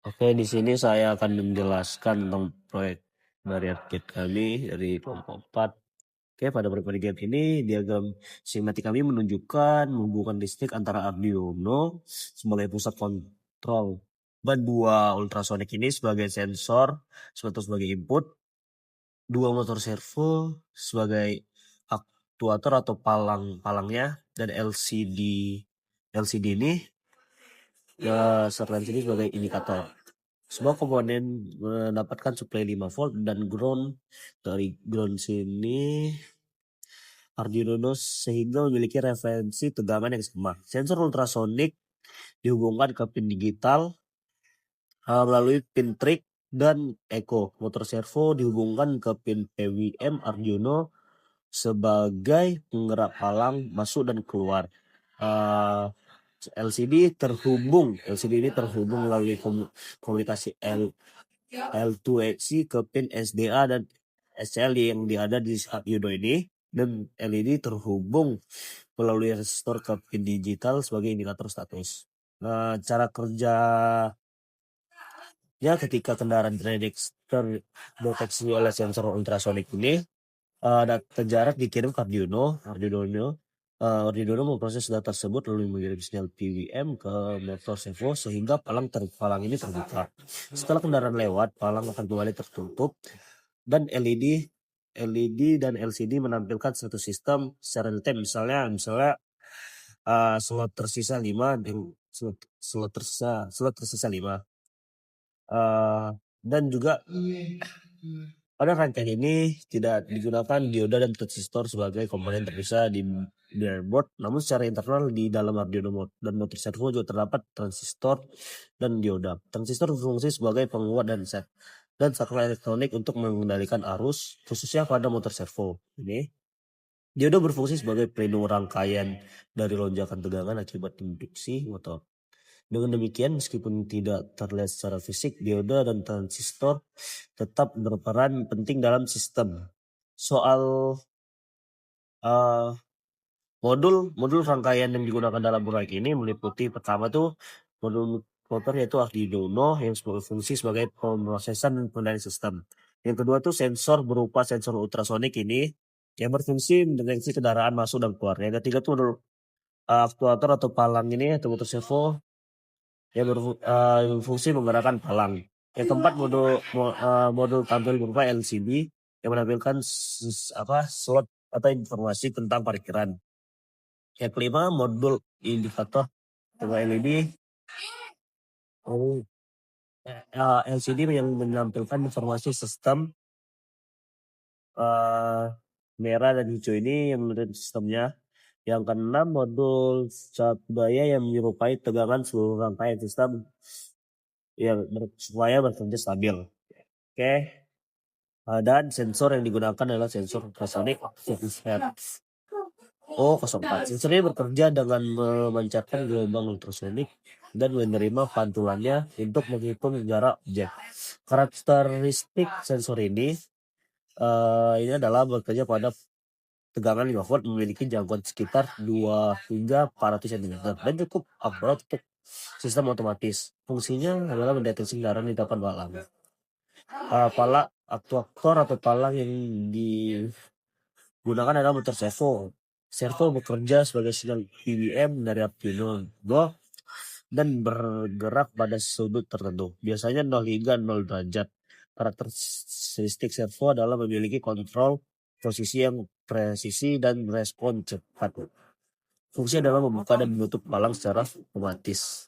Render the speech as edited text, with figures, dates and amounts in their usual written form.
Oke, di sini saya akan menjelaskan tentang proyek dari arcade kami dari kelompok 4. Oke, pada proyek game ini diagram schematik kami menunjukkan hubungan listrik antara Arduino sebagai pusat kontrol dan dua ultrasonic ini sebagai sensor, suatu sebagai input, dua motor servo sebagai aktuator atau palangnya, dan LCD ini serta sini sebagai indikator. Semua komponen mendapatkan supply 5 volt dan ground dari ground sini Arduino sehingga memiliki referensi tegangan yang sama. Sensor ultrasonic dihubungkan ke pin digital melalui pin trig dan echo. Motor servo dihubungkan ke pin PWM Arduino sebagai penggerak palang masuk dan keluar. LCD ini terhubung melalui komunikasi L2AC ke pin SDA dan SCL yang ada di Arduino ini, dan LED terhubung melalui resistor ke pin digital sebagai indikator status. Nah, cara kerja ya ketika kendaraan terdeteksi oleh sensor ultrasonik ini, data jarak dikirim ke Arduino memproses data tersebut lalu mengirim sinyal PWM ke motor servo sehingga palang ini terbuka. Setelah kendaraan lewat, palang akan kembali tertutup dan LED dan LCD menampilkan satu sistem secara real time. Misalnya slot tersisa 5 dan slot tersisa 5. Dan juga pada rangkaian ini tidak digunakan dioda dan transistor sebagai komponen terpisah di breadboard, namun secara internal di dalam Arduino dan motor servo juga terdapat transistor dan dioda. Transistor berfungsi sebagai penguat dan satuan elektronik untuk mengendalikan arus, khususnya pada motor servo. Ini dioda berfungsi sebagai pelindung rangkaian dari lonjakan tegangan akibat induksi motor. Dengan demikian, meskipun tidak terlihat secara fisik, dioda dan transistor tetap berperan penting dalam sistem. Soal modul rangkaian yang digunakan dalam proyek ini meliputi pertama tuh modul motor yaitu Arduino yang berfungsi sebagai pemrosesan dan pengendalian sistem. Yang kedua tuh sensor berupa sensor ultrasonik ini yang berfungsi mendeteksi kendaraan masuk dan keluar. Yang ketiga tuh modul aktuator atau palang ini atau motor servo yang berfungsi menggerakkan palang. Yang keempat modul tampil berupa LCD yang menampilkan slot atau informasi tentang parkiran. Yang kelima modul indikator berupa LED LCD yang menampilkan informasi sistem merah dan hijau ini yang menurut sistemnya. Yang keenam modul cat daya yang menyerupai tegangan seluruh rangkaian sistem yang supaya bekerja stabil. Oke. Dan sensor yang digunakan adalah sensor ultrasonic O04. Sensor ini bekerja dengan memancarkan gelombang ultrasonik dan menerima pantulannya untuk menghitung jarak objek. Karakteristik sensor ini adalah bekerja pada tegangan 5 volt, memiliki jangkauan sekitar 2 hingga 400 cm dan cukup akurat untuk sistem otomatis. Fungsinya adalah mendeteksi kendaraan di depan palang. Aktuator atau palang yang digunakan adalah motor servo. Servo bekerja sebagai sinyal PWM dari Arduino dan bergerak pada sudut tertentu, biasanya 0 hingga 0 derajat. Karakteristik servo adalah memiliki kontrol posisi yang presisi dan respon cepat. Fungsi adalah membuka dan menutup palang secara otomatis.